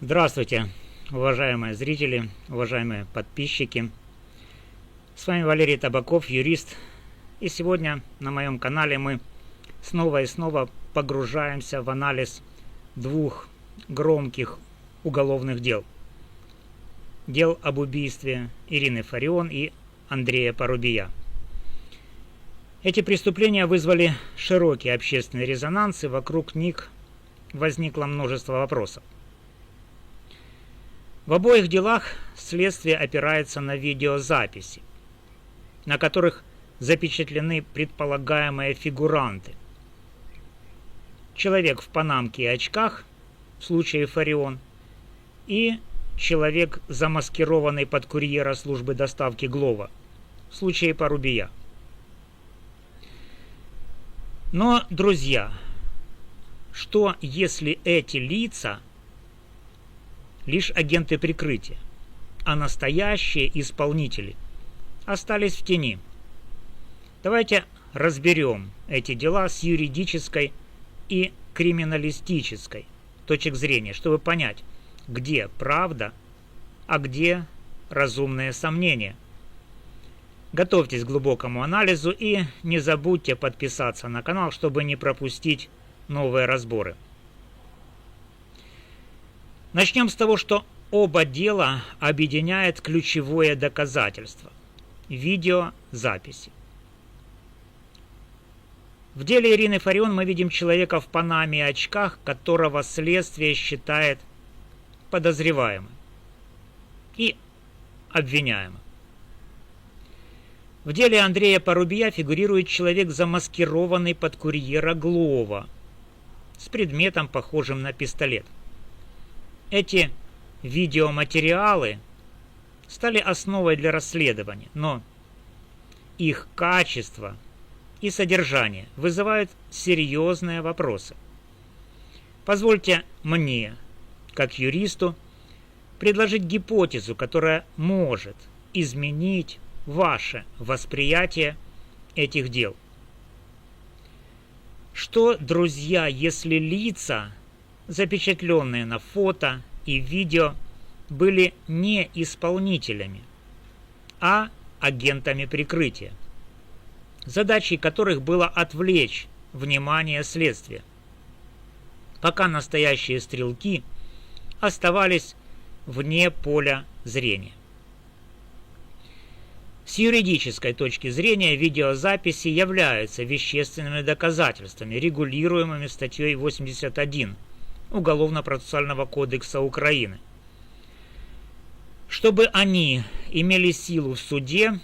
Здравствуйте, уважаемые зрители, уважаемые подписчики. С вами Валерий Табаков, юрист. И сегодня на моем канале мы снова и снова погружаемся в анализ двух громких уголовных дел. Дел об убийстве Ирины Фарион и Андрея Порубия. Эти преступления вызвали широкий общественный резонанс, и вокруг них возникло множество вопросов. В обоих делах следствие опирается на видеозаписи, на которых запечатлены предполагаемые фигуранты. Человек в панамке и очках в случае Фарион и человек, замаскированный под курьера службы доставки Глова в случае Порубия. Но, друзья, что если эти лица лишь агенты прикрытия, а настоящие исполнители остались в тени? Давайте разберем эти дела с юридической и криминалистической точек зрения, чтобы понять, где правда, а где разумные сомнения. Готовьтесь к глубокому анализу и не забудьте подписаться на канал, чтобы не пропустить новые разборы. Начнем с того, что оба дела объединяет ключевое доказательство – видеозаписи. В деле Ирины Фарион мы видим человека в панаме и очках, которого следствие считает подозреваемым и обвиняемым. В деле Андрея Порубия фигурирует человек, замаскированный под курьера Глова, с предметом, похожим на пистолет. Эти видеоматериалы стали основой для расследования, но их качество и содержание вызывают серьезные вопросы. Позвольте мне, как юристу, предложить гипотезу, которая может изменить ваше восприятие этих дел. Что, друзья, если лица, запечатленные на фото и видео, были не исполнителями, а агентами прикрытия, задачей которых было отвлечь внимание следствия, пока настоящие стрелки оставались вне поля зрения? С юридической точки зрения видеозаписи являются вещественными доказательствами, регулируемыми статьей 81 Уголовно-процессуального кодекса Украины. Чтобы они имели силу в суде,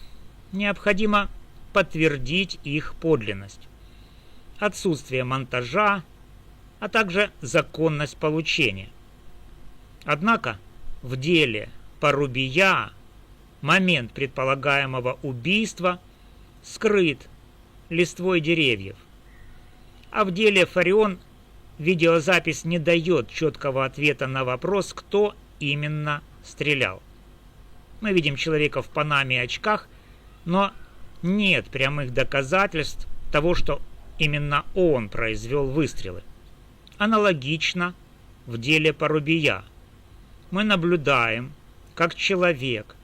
необходимо подтвердить их подлинность, отсутствие монтажа, а также законность получения. Однако в деле Порубия момент предполагаемого убийства скрыт листвой деревьев, а в деле Фарион видеозапись не дает четкого ответа на вопрос, кто именно стрелял. Мы видим человека в панаме и очках, но нет прямых доказательств того, что именно он произвел выстрелы. Аналогично в деле Порубия. Мы наблюдаем, как человек,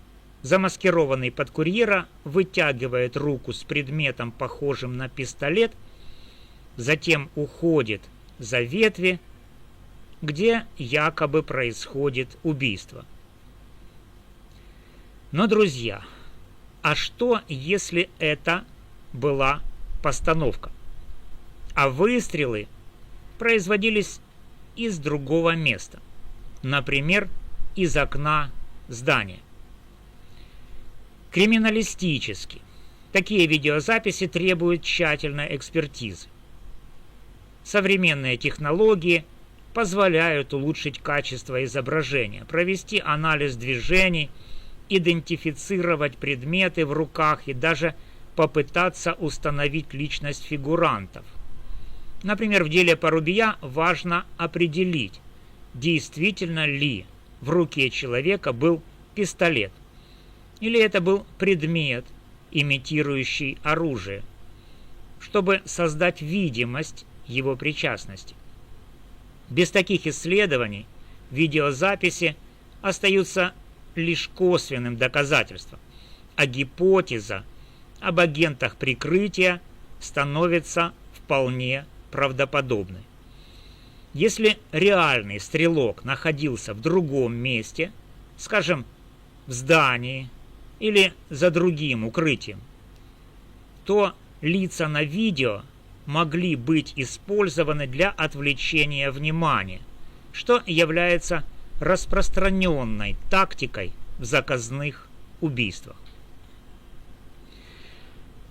замаскированный под курьера, вытягивает руку с предметом, похожим на пистолет, затем уходит за ветви, где якобы происходит убийство. Но, друзья, а что, если это была постановка, а выстрелы производились из другого места, например, из окна здания? Криминалистически такие видеозаписи требуют тщательной экспертизы. Современные технологии позволяют улучшить качество изображения, провести анализ движений, идентифицировать предметы в руках и даже попытаться установить личность фигурантов. Например, в деле Порубия важно определить, действительно ли в руке человека был пистолет, или это был предмет, имитирующий оружие, чтобы создать видимость его причастности. Без таких исследований видеозаписи остаются лишь косвенным доказательством, а гипотеза об агентах прикрытия становится вполне правдоподобной. Если реальный стрелок находился в другом месте, скажем, в здании или за другим укрытием, то лица на видео могли быть использованы для отвлечения внимания, что является распространенной тактикой в заказных убийствах.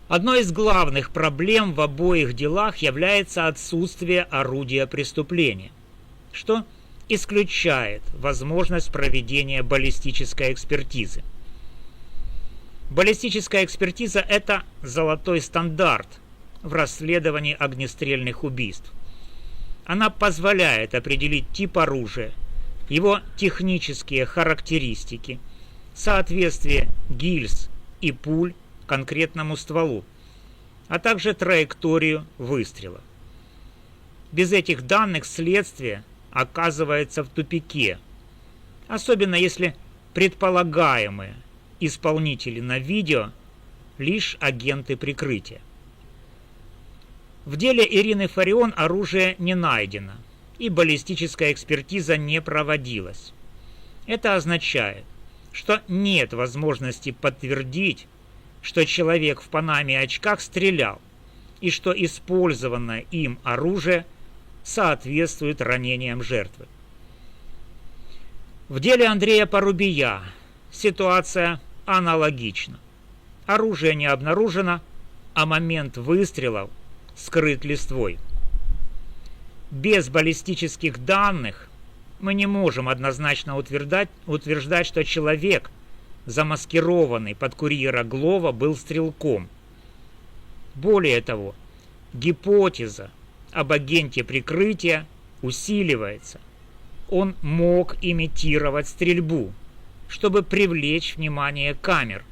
Одной из главных проблем в обоих делах является отсутствие орудия преступления, что исключает возможность проведения баллистической экспертизы. Баллистическая экспертиза – это золотой стандарт в расследовании огнестрельных убийств. Она позволяет определить тип оружия, его технические характеристики, соответствие гильз и пуль конкретному стволу, а также траекторию выстрела. Без этих данных следствие оказывается в тупике, особенно если предполагаемые исполнители на видео лишь агенты прикрытия. В деле Ирины Фарион оружие не найдено, и баллистическая экспертиза не проводилась. Это означает, что нет возможности подтвердить, что человек в панаме и очках стрелял, и что использованное им оружие соответствует ранениям жертвы. В деле Андрея Порубия ситуация аналогична. Оружие не обнаружено, а момент выстрелов скрыт листвой. Без баллистических данных мы не можем однозначно утверждать, что человек, замаскированный под курьера Глова, был стрелком. Более того, гипотеза об агенте прикрытия усиливается. Он мог имитировать стрельбу, чтобы привлечь внимание камер,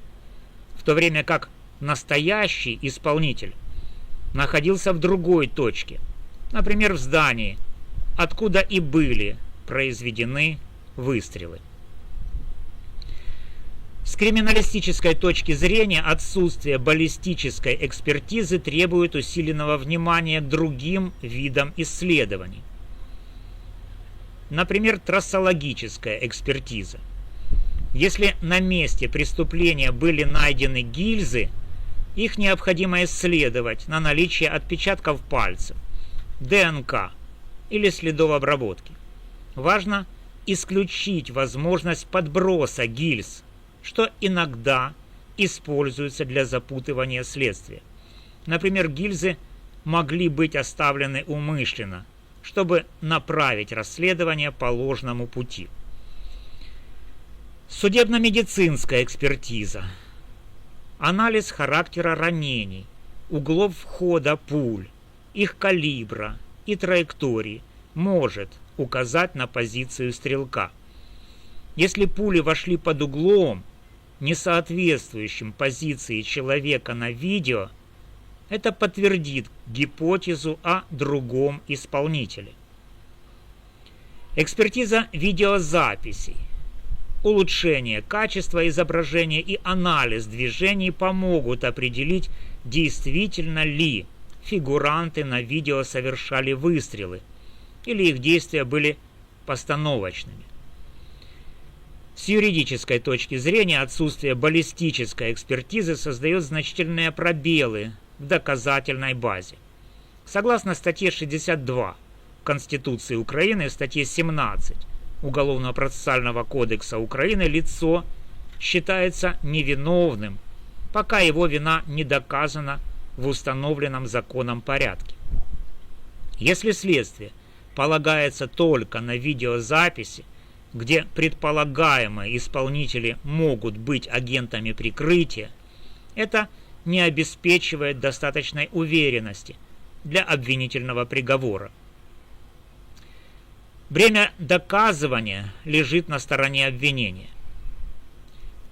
в то время как настоящий исполнитель находился в другой точке, например, в здании, откуда и были произведены выстрелы. С криминалистической точки зрения отсутствие баллистической экспертизы требует усиленного внимания к другим видам исследований. Например, трассологическая экспертиза. Если на месте преступления были найдены гильзы, их необходимо исследовать на наличие отпечатков пальцев, ДНК или следов обработки. Важно исключить возможность подброса гильз, что иногда используется для запутывания следствия. Например, гильзы могли быть оставлены умышленно, чтобы направить расследование по ложному пути. Судебно-медицинская экспертиза. Анализ характера ранений, углов входа пуль, их калибра и траектории может указать на позицию стрелка. Если пули вошли под углом, не соответствующим позиции человека на видео, это подтвердит гипотезу о другом исполнителе. Экспертиза видеозаписей. Улучшение качества изображения и анализ движений помогут определить, действительно ли фигуранты на видео совершали выстрелы, или их действия были постановочными. С юридической точки зрения отсутствие баллистической экспертизы создает значительные пробелы в доказательной базе. Согласно статье 62 Конституции Украины и статье 17 Уголовно-процессуального кодекса Украины лицо считается невиновным, пока его вина не доказана в установленном законом порядке. Если следствие полагается только на видеозаписи, где предполагаемые исполнители могут быть агентами прикрытия, это не обеспечивает достаточной уверенности для обвинительного приговора. Бремя доказывания лежит на стороне обвинения.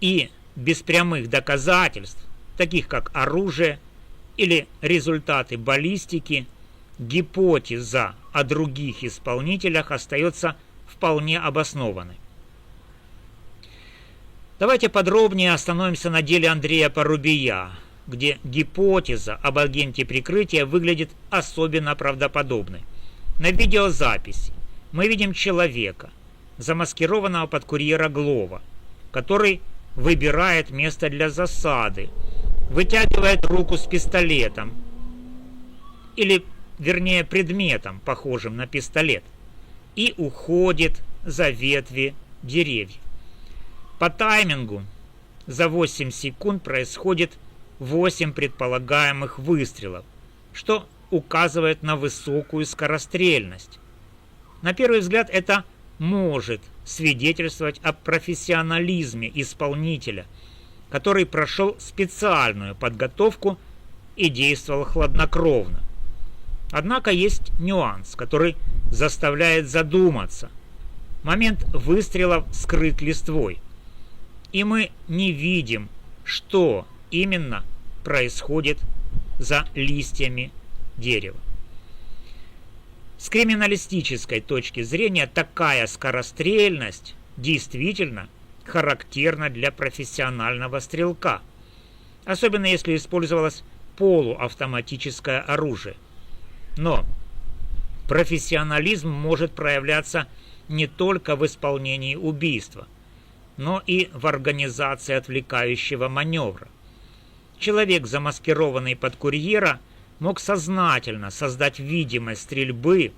И без прямых доказательств, таких как оружие или результаты баллистики, гипотеза о других исполнителях остается вполне обоснованы. Давайте подробнее остановимся на деле Андрея Порубия, где гипотеза об агенте прикрытия выглядит особенно правдоподобной. На видеозаписи мы видим человека, замаскированного под курьера Глова, который выбирает место для засады, вытягивает руку с пистолетом, или, вернее, предметом, похожим на пистолет, и уходит за ветви деревьев. По таймингу за 8 секунд происходит 8 предполагаемых выстрелов, что указывает на высокую скорострельность. На первый взгляд это может свидетельствовать о профессионализме исполнителя, который прошел специальную подготовку и действовал хладнокровно. Однако есть нюанс, который заставляет задуматься. Момент выстрелов скрыт листвой, и мы не видим, что именно происходит за листьями дерева. С криминалистической точки зрения такая скорострельность действительно характерна для профессионального стрелка, особенно если использовалось полуавтоматическое оружие. Но профессионализм может проявляться не только в исполнении убийства, но и в организации отвлекающего маневра. Человек, замаскированный под курьера, мог сознательно создать видимость стрельбы,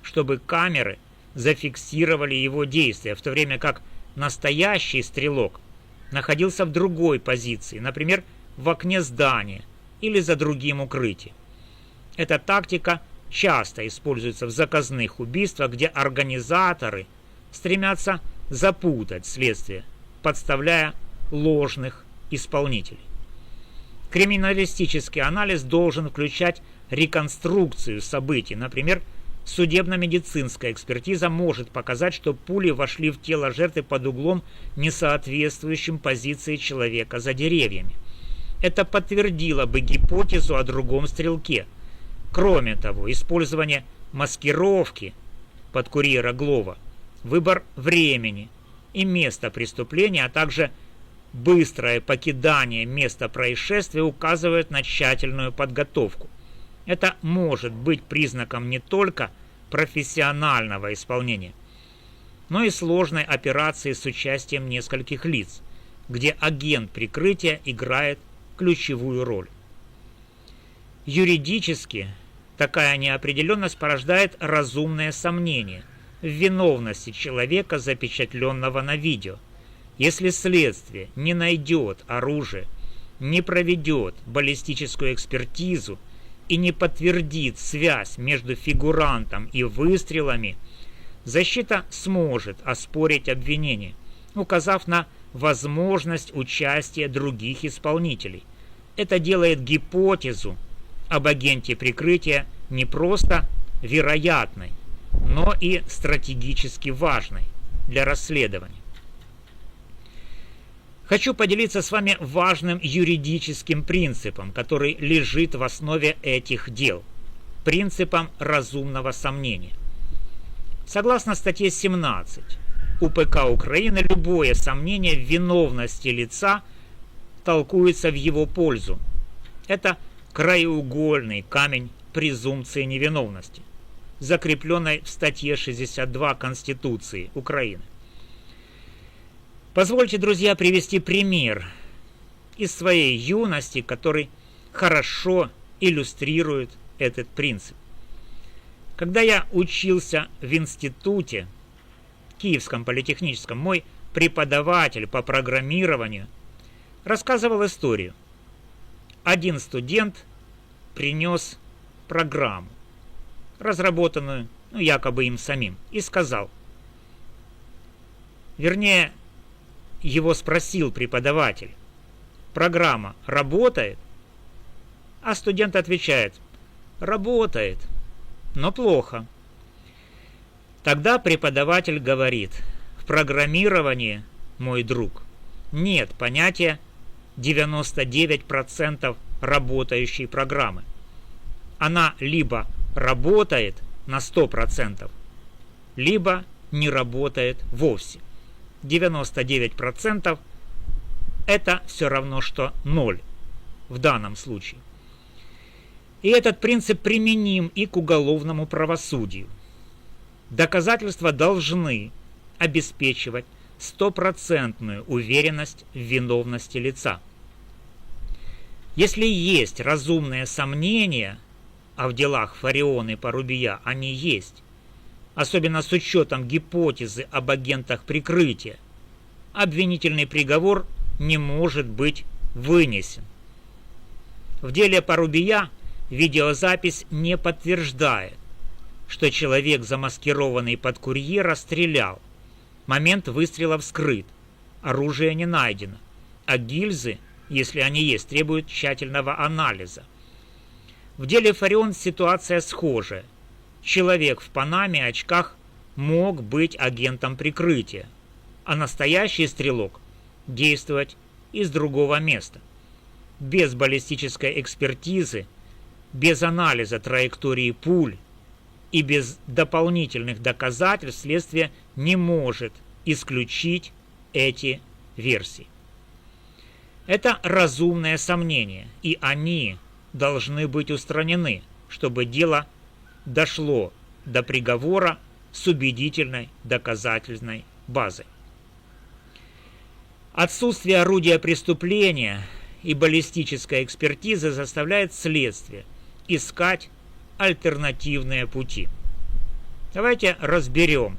чтобы камеры зафиксировали его действия, в то время как настоящий стрелок находился в другой позиции, например, в окне здания или за другим укрытием. Эта тактика часто используется в заказных убийствах, где организаторы стремятся запутать следствие, подставляя ложных исполнителей. Криминалистический анализ должен включать реконструкцию событий. Например, судебно-медицинская экспертиза может показать, что пули вошли в тело жертвы под углом, не соответствующим позиции человека за деревьями. Это подтвердило бы гипотезу о другом стрелке. Кроме того, использование маскировки под курьера Глова, выбор времени и места преступления, а также быстрое покидание места происшествия указывают на тщательную подготовку. Это может быть признаком не только профессионального исполнения, но и сложной операции с участием нескольких лиц, где агент прикрытия играет ключевую роль. Юридически такая неопределенность порождает разумное сомнение в виновности человека, запечатленного на видео. Если следствие не найдет оружие, не проведет баллистическую экспертизу и не подтвердит связь между фигурантом и выстрелами, защита сможет оспорить обвинение, указав на возможность участия других исполнителей. Это делает гипотезу об агенте прикрытия не просто вероятной, но и стратегически важной для расследования. Хочу поделиться с вами важным юридическим принципом, который лежит в основе этих дел. Принципом разумного сомнения. Согласно статье 17 УПК Украины, любое сомнение в виновности лица толкуется в его пользу. Это краеугольный камень презумпции невиновности, закрепленной в статье 62 Конституции Украины. Позвольте, друзья, привести пример из своей юности, который хорошо иллюстрирует этот принцип. Когда я учился в институте, Киевском политехническом, мой преподаватель по программированию рассказывал историю. Один студент принес программу, разработанную якобы им самим, и сказал, вернее, его спросил преподаватель: программа работает? А студент отвечает: работает, но плохо. Тогда преподаватель говорит: в программировании, мой друг, нет понятия 99% работающей программы. Она либо работает на 100%, либо не работает вовсе. 99% это все равно, что 0 в данном случае. И этот принцип применим и к уголовному правосудию. Доказательства должны обеспечивать стопроцентную уверенность в виновности лица. Если есть разумные сомнения, а в делах Фарион и Порубия они есть, особенно с учетом гипотезы об агентах прикрытия, обвинительный приговор не может быть вынесен. В деле Порубия видеозапись не подтверждает, что человек, замаскированный под курьера, стрелял. Момент выстрела вскрыт, оружие не найдено, а гильзы, если они есть, требуют тщательного анализа. В деле Фарион ситуация схожая. Человек в панаме и очках мог быть агентом прикрытия, а настоящий стрелок действовать из другого места. Без баллистической экспертизы, без анализа траектории пуль и без дополнительных доказательств следствие не может исключить эти версии. Это разумные сомнения, и они должны быть устранены, чтобы дело дошло до приговора с убедительной доказательной базой. Отсутствие орудия преступления и баллистическая экспертиза заставляет следствие искать альтернативные пути. Давайте разберем,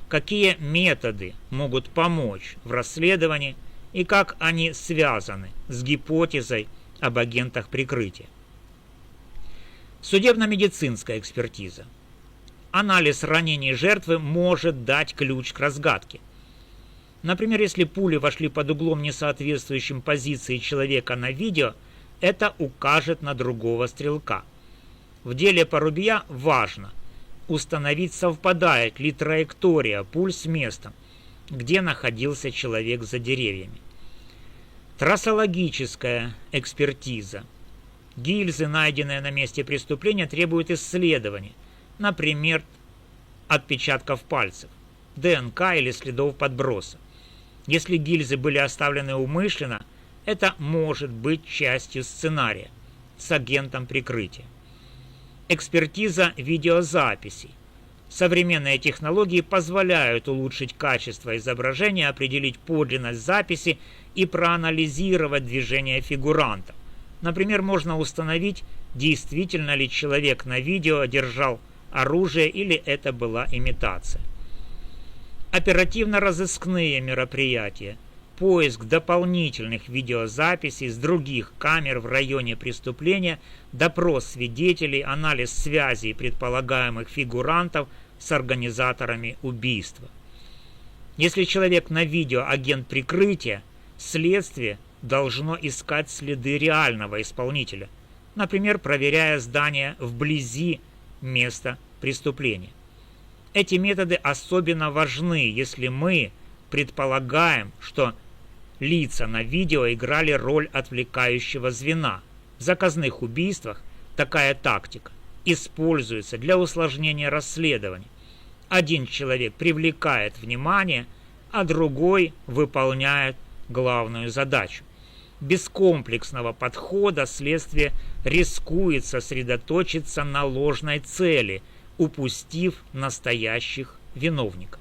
какие методы могут помочь в расследовании и как они связаны с гипотезой об агентах прикрытия. Судебно-медицинская экспертиза. Анализ ранений жертвы может дать ключ к разгадке. Например, если пули вошли под углом, не соответствующим позиции человека на видео, это укажет на другого стрелка. В деле Порубия важно установить, совпадает ли траектория пуль с местом, где находился человек за деревьями. Трассологическая экспертиза. Гильзы, найденные на месте преступления, требуют исследования, например, отпечатков пальцев, ДНК или следов подброса. Если гильзы были оставлены умышленно, это может быть частью сценария с агентом прикрытия. Экспертиза видеозаписей. Современные технологии позволяют улучшить качество изображения, определить подлинность записи и проанализировать движения фигурантов. Например, можно установить, действительно ли человек на видео держал оружие или это была имитация. Оперативно-розыскные мероприятия. Поиск дополнительных видеозаписей с других камер в районе преступления, допрос свидетелей, анализ связей предполагаемых фигурантов с организаторами убийства. Если человек на видео агент прикрытия, следствие должно искать следы реального исполнителя, например, проверяя здание вблизи места преступления. Эти методы особенно важны, если мы предполагаем, что лица на видео играли роль отвлекающего звена. В заказных убийствах такая тактика используется для усложнения расследования. Один человек привлекает внимание, а другой выполняет главную задачу. Без комплексного подхода следствие рискует сосредоточиться на ложной цели, упустив настоящих виновников.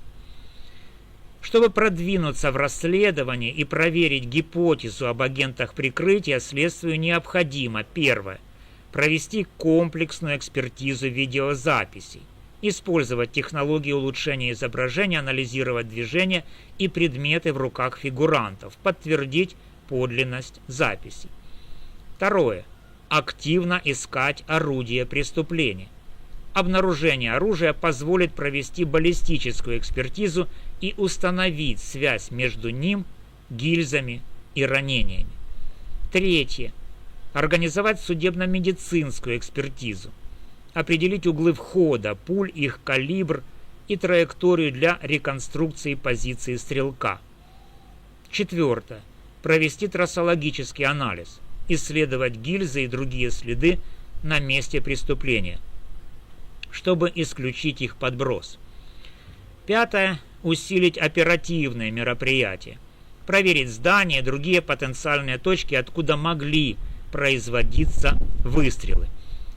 Чтобы продвинуться в расследовании и проверить гипотезу об агентах прикрытия, следствию необходимо: первое, провести комплексную экспертизу видеозаписей, использовать технологии улучшения изображения, анализировать движения и предметы в руках фигурантов, подтвердить подлинность записей. Второе, активно искать орудие преступления. Обнаружение оружия позволит провести баллистическую экспертизу и установить связь между ним, гильзами и ранениями. Третье. Организовать судебно-медицинскую экспертизу. Определить углы входа пуль, их калибр и траекторию для реконструкции позиции стрелка. Четвертое. Провести трассологический анализ. Исследовать гильзы и другие следы на месте преступления, чтобы исключить их подброс. Пятое. Усилить оперативные мероприятия. Проверить здания и другие потенциальные точки, откуда могли производиться выстрелы.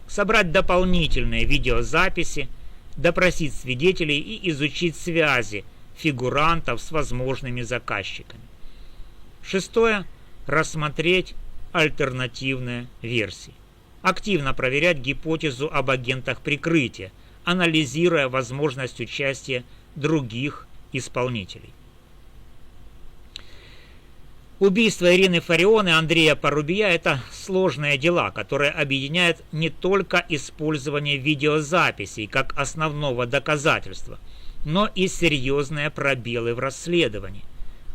Собрать дополнительные видеозаписи, допросить свидетелей и изучить связи фигурантов с возможными заказчиками. Шестое. Рассмотреть альтернативные версии. Активно проверять гипотезу об агентах прикрытия, анализируя возможность участия других исполнителей. Убийство Ирины Фарион и Андрея Порубия – это сложные дела, которые объединяют не только использование видеозаписей как основного доказательства, но и серьезные пробелы в расследовании,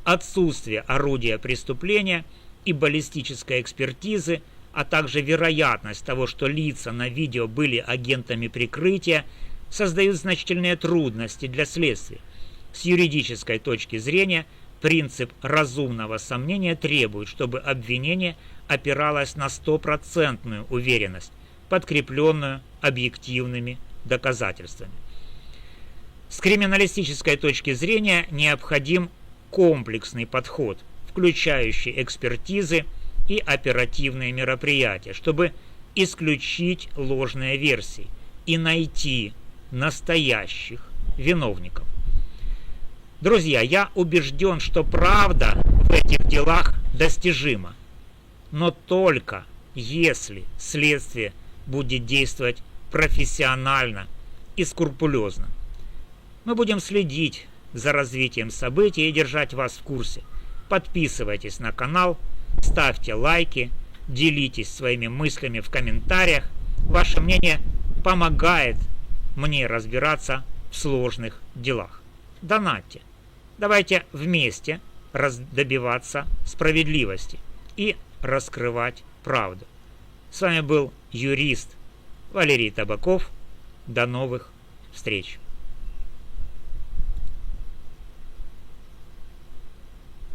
отсутствие орудия преступления и баллистической экспертизы, а также вероятность того, что лица на видео были агентами прикрытия, создают значительные трудности для следствия. С юридической точки зрения, принцип разумного сомнения требует, чтобы обвинение опиралось на стопроцентную уверенность, подкрепленную объективными доказательствами. С криминалистической точки зрения необходим комплексный подход, включающий экспертизы и оперативные мероприятия, чтобы исключить ложные версии и найти настоящих виновников. Друзья, я убежден, что правда в этих делах достижима, но только если следствие будет действовать профессионально и скрупулезно. Мы будем следить за развитием событий и держать вас в курсе. Подписывайтесь на канал, ставьте лайки, делитесь своими мыслями в комментариях. Ваше мнение помогает мне разбираться в сложных делах. Донатьте. Давайте вместе добиваться справедливости и раскрывать правду. С вами был юрист Валерий Табаков. До новых встреч.